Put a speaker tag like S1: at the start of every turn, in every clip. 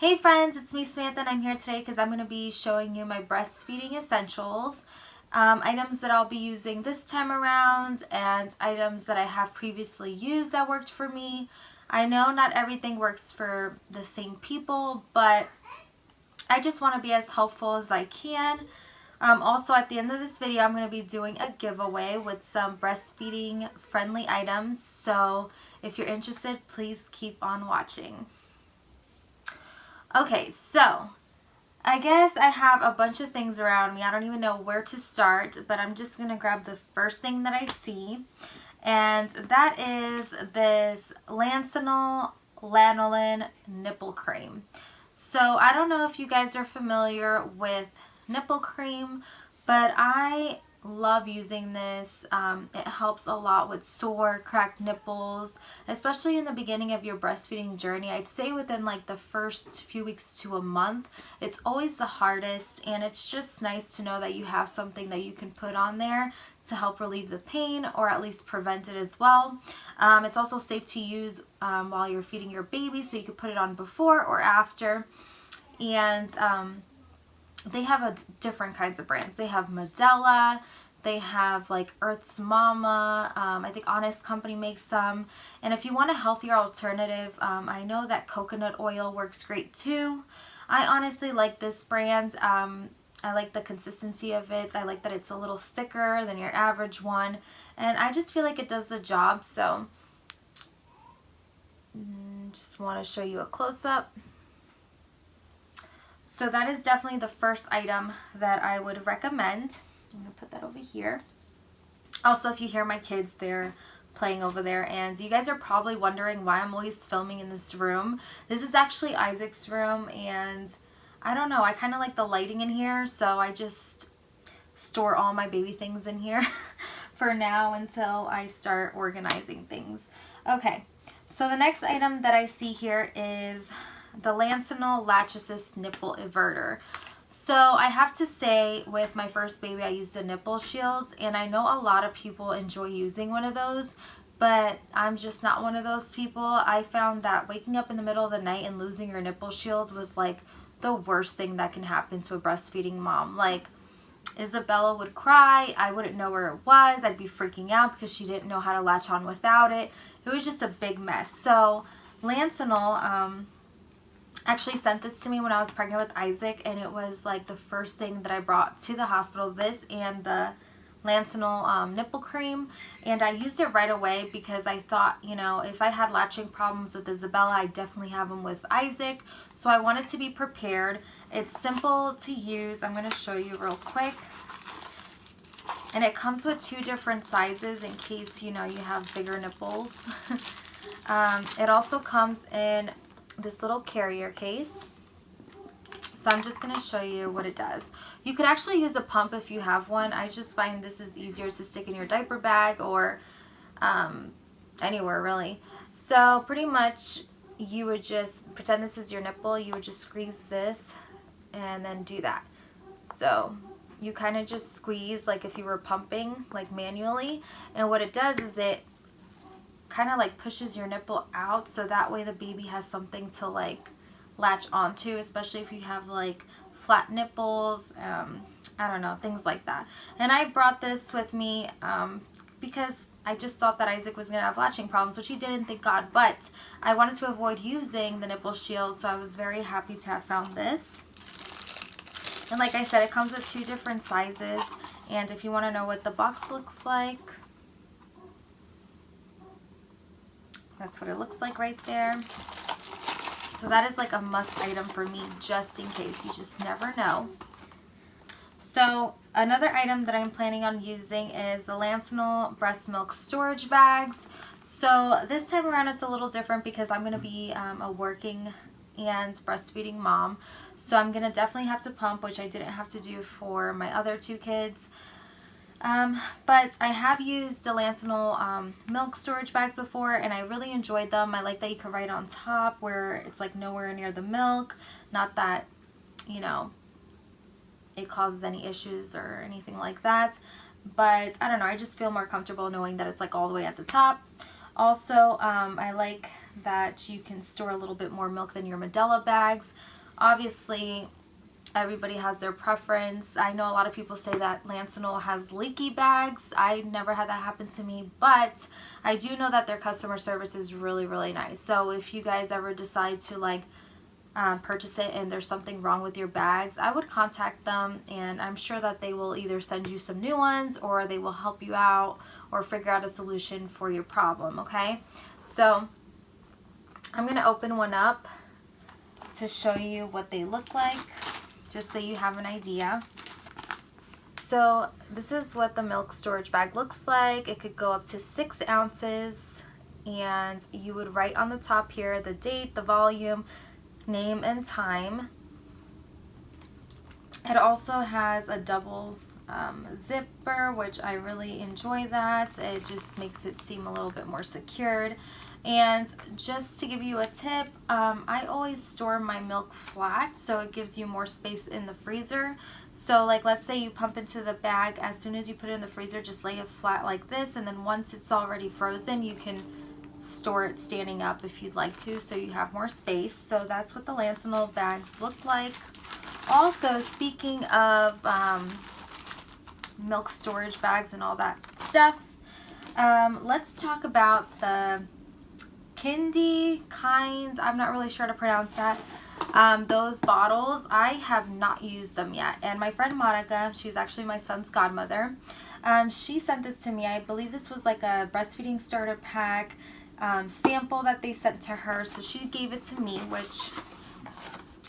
S1: Hey friends, it's me Samantha and I'm here today because I'm going to be showing you my breastfeeding essentials, items that I'll be using this time around and items that I have previously used that worked for me. I know not everything works for the same people, but I just want to be as helpful as I can. Also at the end of this video I'm going to be doing a giveaway with some breastfeeding friendly items, so if you're interested please keep on watching. Okay, so I guess I have a bunch of things around me. I don't even know where to start, but I'm just going to grab the first thing that I see. And that is this Lansinoh Lanolin Nipple Cream. So I don't know if you guys are familiar with nipple cream, but I love using this. It helps a lot with sore, cracked nipples, especially in the beginning of your breastfeeding journey. I'd say within like the first few weeks to a month. It's always the hardest, and it's just nice to know that you have something that you can put on there to help relieve the pain or at least prevent it as well. It's also safe to use while you're feeding your baby, so you can put it on before or after. And they have different kinds of brands. They have Medela, they have like Earth's Mama, I think Honest Company makes some. And if you want a healthier alternative, I know that coconut oil works great too. I honestly like this brand. I like the consistency of it. I like that it's a little thicker than your average one. And I just feel like it does the job. So just want to show you a close-up. So that is definitely the first item that I would recommend. I'm going to put that over here. Also, if you hear my kids, they're playing over there, and you guys are probably wondering why I'm always filming in this room. This is actually Isaac's room, and I don't know, I kind of like the lighting in here, so I just store all my baby things in here for now until I start organizing things. Okay, so the next item that I see here is the Lansinoh Latch Assist Nipple Inverter. So I have to say, with my first baby I used a nipple shield, and I know a lot of people enjoy using one of those, but I'm just not one of those people. I found that waking up in the middle of the night and losing your nipple shield was like the worst thing that can happen to a breastfeeding mom. Like, Isabella would cry, I wouldn't know where it was, I'd be freaking out because she didn't know how to latch on without it. It was just a big mess. So Lansinoh actually sent this to me when I was pregnant with Isaac, and it was like the first thing that I brought to the hospital, this and the Lansinoh nipple cream, and I used it right away because I thought, you know, if I had latching problems with Isabella, I definitely have them with Isaac, so I wanted to be prepared. It's simple to use. I'm going to show you real quick, and it comes with 2 different sizes in case, you know, you have bigger nipples. It also comes in this little carrier case. So I'm just going to show you what it does. You could actually use a pump if you have one. I just find this is easier to stick in your diaper bag or anywhere really. So pretty much you would just pretend this is your nipple. You would just squeeze this and then do that. So you kind of just squeeze like if you were pumping, like manually. And what it does is it kind of like pushes your nipple out, so that way the baby has something to like latch onto, especially if you have like flat nipples, I don't know, things like that. And I brought this with me because I just thought that Isaac was gonna have latching problems, which he didn't, thank God, but I wanted to avoid using the nipple shield, so I was very happy to have found this. And like I said, it comes with 2 different sizes, and if you want to know what the box looks like, that's what it looks like right there. So that is like a must item for me, just in case. You just never know. So another item that I'm planning on using is the Lansinoh breast milk storage bags. So this time around it's a little different because I'm going to be a working and breastfeeding mom. So I'm going to definitely have to pump, which I didn't have to do for my other 2 kids. But I have used the Lansinoh milk storage bags before, and I really enjoyed them. I like that you can write on top where it's like nowhere near the milk. Not that, you know, it causes any issues or anything like that. But I don't know, I just feel more comfortable knowing that it's like all the way at the top. Also, I like that you can store a little bit more milk than your Medela bags. Obviously, everybody has their preference. I know a lot of people say that Lansinoh has leaky bags. I never had that happen to me, but I do know that their customer service is really, really nice. So if you guys ever decide to like purchase it and there's something wrong with your bags, I would contact them, and I'm sure that they will either send you some new ones or they will help you out or figure out a solution for your problem, okay? So I'm going to open one up to show you what they look like, just so you have an idea. So this is what the milk storage bag looks like. It could go up to 6 ounces, and you would write on the top here the date, the volume, name, and time. It also has a double zipper, which I really enjoy that. It just makes it seem a little bit more secured. And just to give you a tip, I always store my milk flat, so it gives you more space in the freezer. So like, let's say you pump into the bag, as soon as you put it in the freezer, just lay it flat like this, and then once it's already frozen, you can store it standing up if you'd like to, so you have more space. So that's what the Lansinoh bags look like. Also, speaking of milk storage bags and all that stuff, let's talk about the Kindi I'm not really sure how to pronounce that. Those bottles, I have not used them yet, and my friend Monica, she's actually my son's godmother, she sent this to me. I believe this was like a breastfeeding starter pack sample that they sent to her, so she gave it to me, which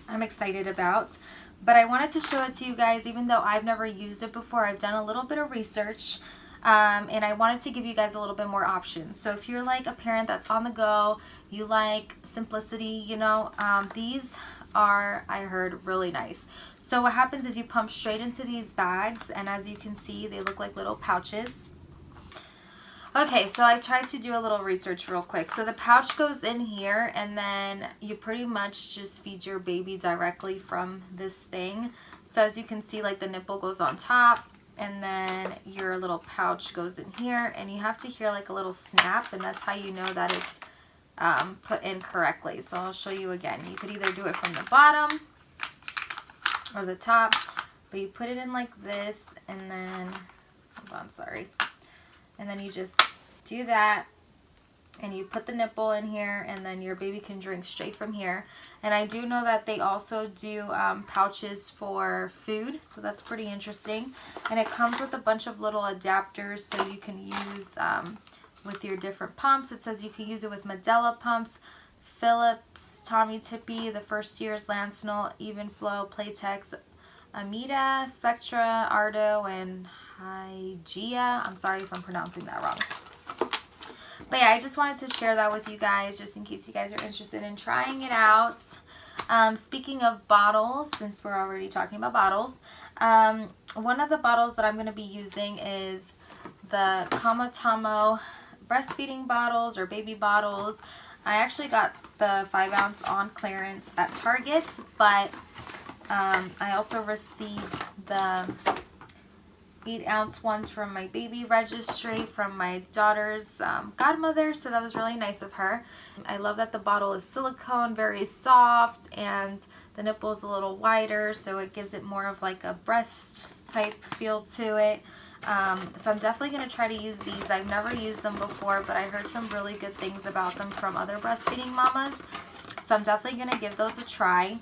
S1: I'm excited about. But I wanted to show it to you guys, even though I've never used it before. I've done a little bit of research, and I wanted to give you guys a little bit more options. So if you're like a parent that's on the go, you like simplicity, you know, these are, I heard, really nice. So what happens is you pump straight into these bags, and as you can see, they look like little pouches. Okay, so I tried to do a little research real quick. So the pouch goes in here, and then you pretty much just feed your baby directly from this thing. So as you can see, like the nipple goes on top, and then your little pouch goes in here, and you have to hear like a little snap, and that's how you know that it's put in correctly. So I'll show you again. You could either do it from the bottom or the top, but you put it in like this, and then, hold on, sorry. And then you just do that, and you put the nipple in here, and then your baby can drink straight from here. And I do know that they also do pouches for food, so that's pretty interesting. And it comes with a bunch of little adapters, so you can use with your different pumps. It says you can use it with Medela pumps, Philips, Tommy Tippy, the first year's Lansinoh, Even Flow, Playtex, Amida, Spectra, Ardo, and Hygeia. I'm sorry if I'm pronouncing that wrong. But yeah, I just wanted to share that with you guys, just in case you guys are interested in trying it out. Speaking of bottles, since we're already talking about bottles, one of the bottles that I'm going to be using is the Tommo breastfeeding bottles or baby bottles. I actually got the 5 ounce on clearance at Target, but I also received the 8 ounce ones from my baby registry from my daughter's godmother, so that was really nice of her. I love that the bottle is silicone, very soft, and the nipple is a little wider, so it gives it more of like a breast type feel to it. So I'm definitely going to try to use these. I've never used them before, but I heard some really good things about them from other breastfeeding mamas, so I'm definitely going to give those a try.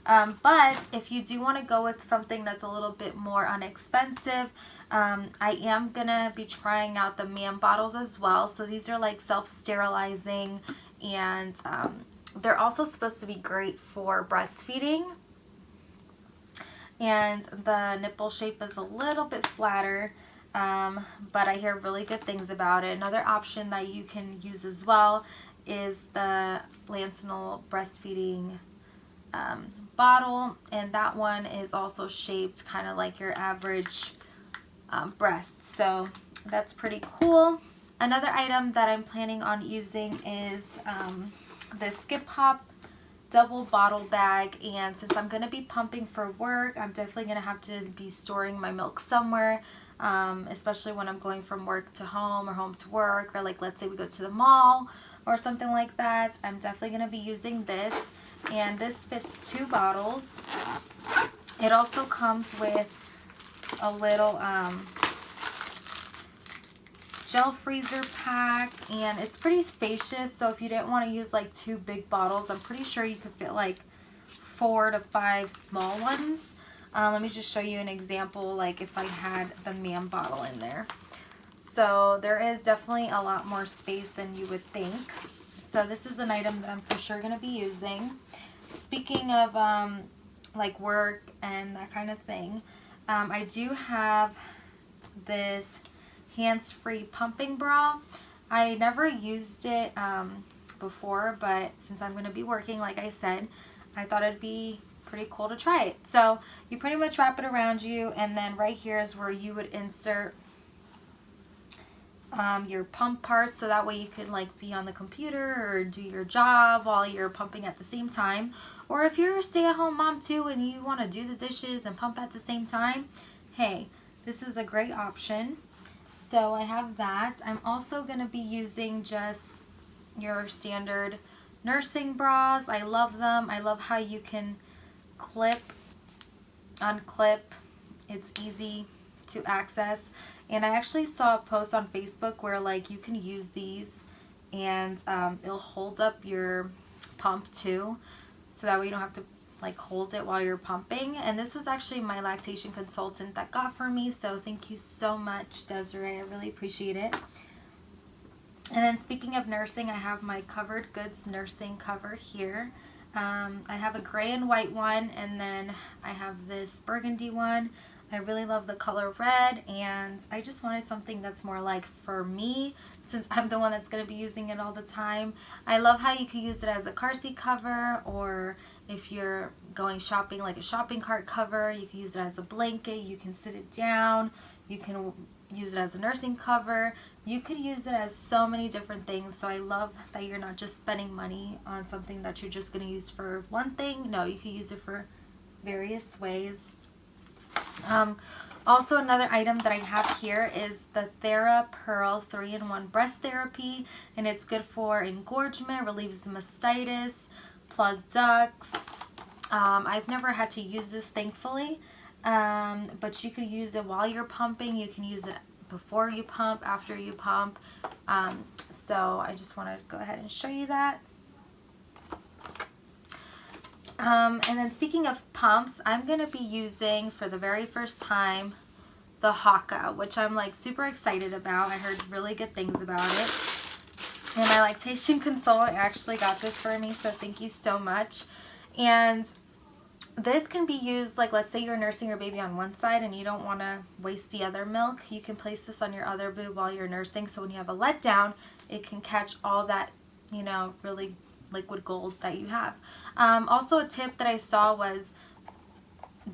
S1: But if you do want to go with something that's a little bit more inexpensive, I am going to be trying out the MAM bottles as well. So these are like self-sterilizing, and they're also supposed to be great for breastfeeding. And the nipple shape is a little bit flatter, but I hear really good things about it. Another option that you can use as well is the Lansinoh breastfeeding bottle, and that one is also shaped kind of like your average breast, so that's pretty cool. Another item that I'm planning on using is the Skip Hop double bottle bag, and since I'm going to be pumping for work, I'm definitely going to have to be storing my milk somewhere, especially when I'm going from work to home or home to work, or like let's say we go to the mall. or something like that, I'm definitely going to be using this. And this fits 2 bottles. It also comes with a little gel freezer pack, and it's pretty spacious, so if you didn't want to use like 2 big bottles, I'm pretty sure you could fit like 4 to 5 small ones. Let me just show you an example, like if I had the man bottle in there. So there is definitely a lot more space than you would think. So this is an item that I'm for sure going to be using. Speaking of like work and that kind of thing, I do have this hands-free pumping bra. I never used it before, but since I'm going to be working, like I said, I thought it'd be pretty cool to try it. So you pretty much wrap it around you, and then right here is where you would insert your pump parts, so that way you can like be on the computer or do your job while you're pumping at the same time. Or if you're a stay-at-home mom too and you want to do the dishes and pump at the same time, hey, this is a great option. So I have that. I'm also going to be using just your standard nursing bras. I love them. I love how you can clip, unclip. It's easy to access. And I actually saw a post on Facebook where like you can use these and it'll hold up your pump too. So that way you don't have to like hold it while you're pumping. And this was actually my lactation consultant that got for me, so thank you so much, Desiree. I really appreciate it. And then speaking of nursing, I have my Covered Goods nursing cover here. I have a gray and white one, and then I have this burgundy one. I really love the color red, and I just wanted something that's more like for me, since I'm the one that's going to be using it all the time. I love how you can use it as a car seat cover, or if you're going shopping, like a shopping cart cover. You can use it as a blanket, you can sit it down, you can use it as a nursing cover. You could use it as so many different things. So I love that you're not just spending money on something that you're just going to use for one thing. No, you can use it for various ways. Also, another item that I have here is the Thera Pearl 3-in-1 Breast Therapy, and it's good for engorgement, relieves mastitis, plugged ducts. I've never had to use this, thankfully, but you could use it while you're pumping. You can use it before you pump, after you pump. So I just wanted to go ahead and show you that. And then speaking of pumps, I'm going to be using for the very first time the Haka, which I'm like super excited about. I heard really good things about it. And my lactation consultant actually got this for me, so thank you so much. And this can be used, like let's say you're nursing your baby on one side and you don't want to waste the other milk. You can place this on your other boob while you're nursing, so when you have a letdown, it can catch all that, you know, really liquid gold that you have. Also, a tip that I saw was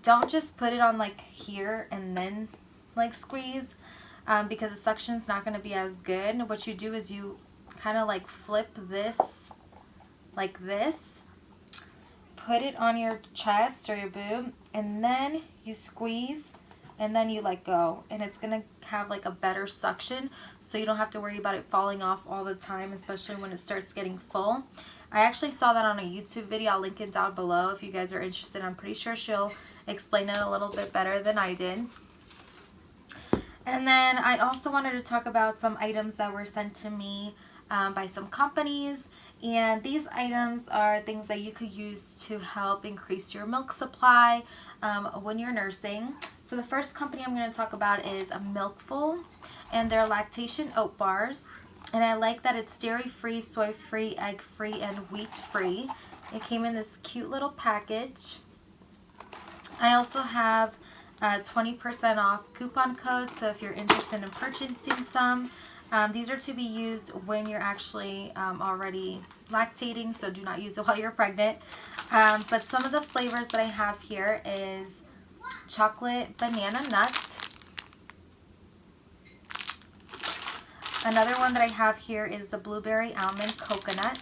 S1: don't just put it on like here and then like squeeze, because the suction's not going to be as good. What you do is you kind of like flip this like this, put it on your chest or your boob, and then you squeeze, and then you let go, and it's going to have like a better suction, so you don't have to worry about it falling off all the time, especially when it starts getting full. I actually saw that on a YouTube video. I'll link it down below if you guys are interested. I'm pretty sure she'll explain it a little bit better than I did. And then I also wanted to talk about some items that were sent to me by some companies. And these items are things that you could use to help increase your milk supply when you're nursing. So the first company I'm going to talk about is a Milkful, and they're lactation oat bars. And I like that it's dairy-free, soy-free, egg-free, and wheat-free. It came in this cute little package. I also have a 20% off coupon code, so if you're interested in purchasing some, these are to be used when you're actually already lactating, so do not use it while you're pregnant. But some of the flavors that I have here is chocolate banana nuts. Another one that I have here is the blueberry almond coconut.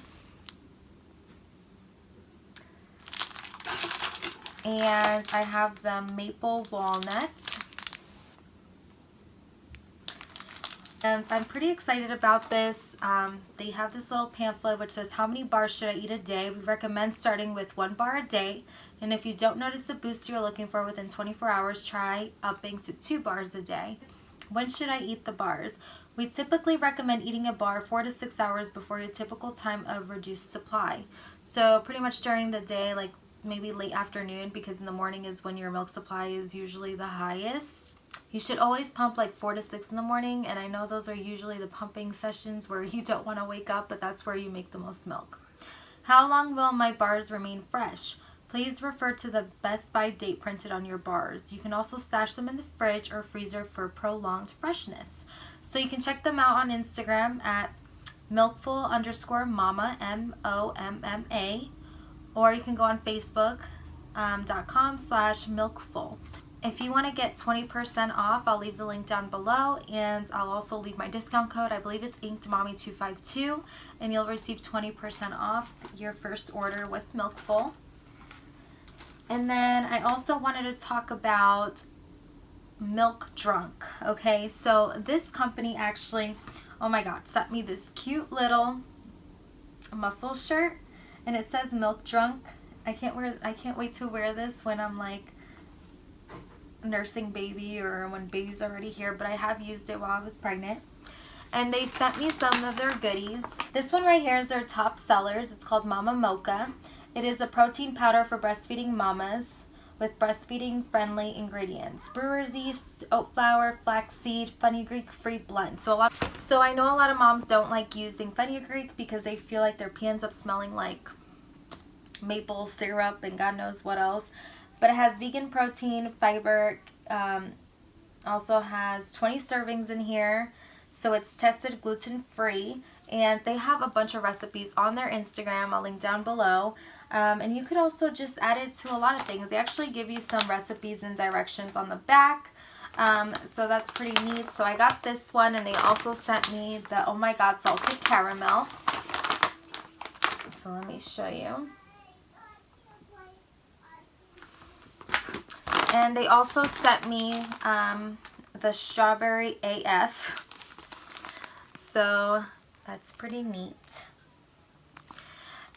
S1: And I have the maple walnut. And I'm pretty excited about this. They have this little pamphlet which says how many bars should I eat a day. We recommend starting with 1 bar a day. And if you don't notice the boost you're looking for within 24 hours, try upping to 2 bars a day. When should I eat the bars? We typically recommend eating a bar 4 to 6 hours before your typical time of reduced supply. So pretty much during the day, like maybe late afternoon, because in the morning is when your milk supply is usually the highest. You should always pump like 4 to 6 in the morning, and I know those are usually the pumping sessions where you don't want to wake up, but that's where you make the most milk. How long will my bars remain fresh? Please refer to the best by date printed on your bars. You can also stash them in the fridge or freezer for prolonged freshness. So you can check them out on Instagram at milkful_mama, MOMMA, or you can go on Facebook.com/milkful. If you want to get 20% off, I'll leave the link down below, and I'll also leave my discount code. I believe it's InkedMommy252, and you'll receive 20% off your first order with Milkful. And then I also wanted to talk about Milk Drunk. Okay, so this company actually, oh my god, sent me this cute little muscle shirt, and it says Milk Drunk. I can't wait to wear this when I'm like nursing baby or when baby's already here, but I have used it while I was pregnant. And they sent me some of their goodies. This one right here is their top sellers. It's called Mama Mocha. It is a protein powder for breastfeeding mamas with breastfeeding friendly ingredients: brewer's yeast, oat flour, flaxseed, fenugreek free blend. So I know a lot of moms don't like using fenugreek because they feel like their pee ends up smelling like maple syrup and God knows what else. But it has vegan protein, fiber, also has 20 servings in here, so it's tested gluten-free, and they have a bunch of recipes on their Instagram. I'll link down below, and you could also just add it to a lot of things. They actually give you some recipes and directions on the back, so that's pretty neat. So I got this one, and they also sent me the Oh My God Salted Caramel. So let me show you. And they also sent me the Strawberry AF. So that's pretty neat.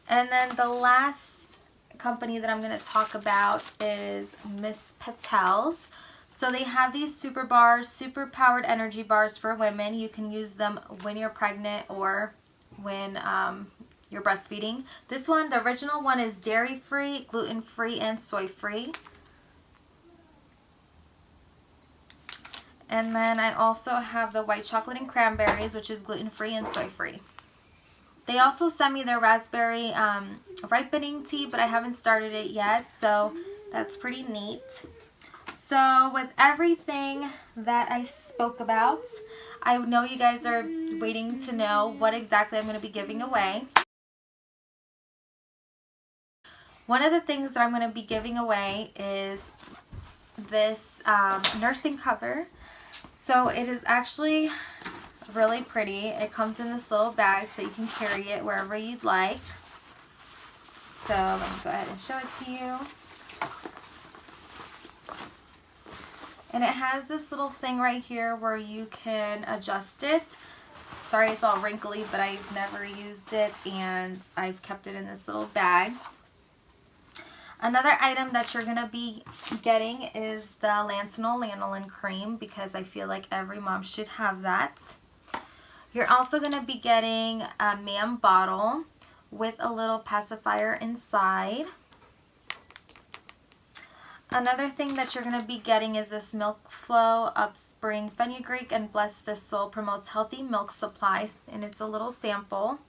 S1: And then the last company that I'm going to talk about is Miss Patel's. So they have these super bars, super powered energy bars for women. You can use them when you're pregnant or when you're breastfeeding. This one, the original one, is dairy-free, gluten-free, and soy-free. And then I also have the white chocolate and cranberries, which is gluten-free and soy-free. They also sent me their raspberry ripening tea, but I haven't started it yet, so that's pretty neat. So with everything that I spoke about, I know you guys are waiting to know what exactly I'm going to be giving away. One of the things that I'm going to be giving away is this nursing cover. So it is actually really pretty. It comes in this little bag so you can carry it wherever you'd like. So let me go ahead and show it to you. And it has this little thing right here where you can adjust it. Sorry it's all wrinkly, but I've never used it and I've kept it in this little bag. Another item that you're going to be getting is the Lansinoh Lanolin Cream, because I feel like every mom should have that. You're also going to be getting a MAM bottle with a little pacifier inside. Another thing that you're going to be getting is this Milk Flow Upspring Fenugreek and Bless the Soul promotes healthy milk supply, and it's a little sample.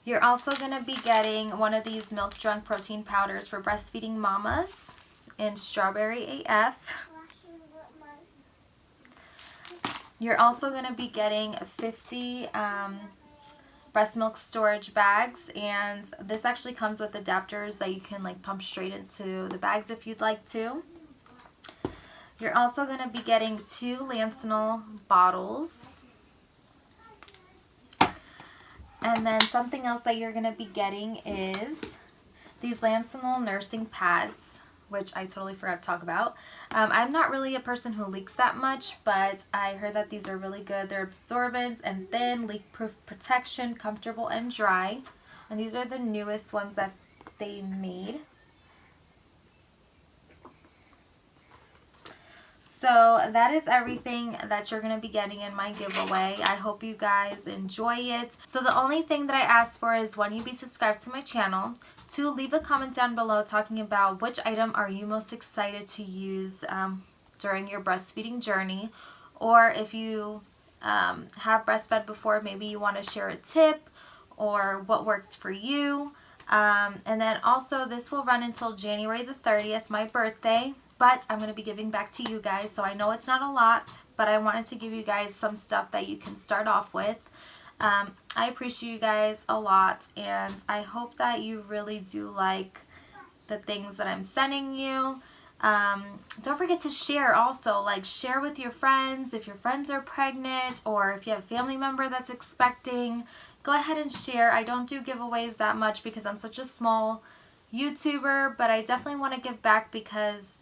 S1: You're also going to be getting one of these Milk Drunk protein powders for breastfeeding mamas in Strawberry AF. You're also going to be getting 50 breast milk storage bags, and this actually comes with adapters that you can like pump straight into the bags if you'd like to. You're also going to be getting 2 Lansinoh bottles. And then something else that you're going to be getting is these Lansinoh nursing pads, which I totally forgot to talk about. I'm not really a person who leaks that much, but I heard that these are really good. They're absorbent and thin, leak-proof protection, comfortable and dry. And these are the newest ones that they made. So that is everything that you're going to be getting in my giveaway. I hope you guys enjoy it. So the only thing that I ask for is, one, you be subscribed to my channel. 2, leave a comment down below talking about which item are you most excited to use during your breastfeeding journey. Or if you have breastfed before, maybe you want to share a tip or what works for you. And then also, this will run until January the 30th, my birthday. But I'm going to be giving back to you guys, so I know it's not a lot, but I wanted to give you guys some stuff that you can start off with. I appreciate you guys a lot, and I hope that you really do like the things that I'm sending you. Don't forget to share also. Like, share with your friends. If your friends are pregnant or if you have a family member that's expecting, go ahead and share. I don't do giveaways that much because I'm such a small YouTuber, but I definitely want to give back because,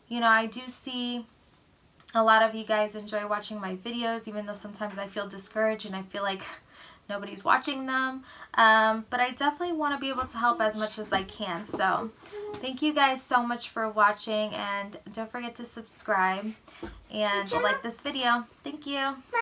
S1: you know, I do see a lot of you guys enjoy watching my videos, even though sometimes I feel discouraged and I feel like nobody's watching them. But I definitely want to be able to help as much as I can. So thank you guys so much for watching, and don't forget to subscribe and like this video. Thank you.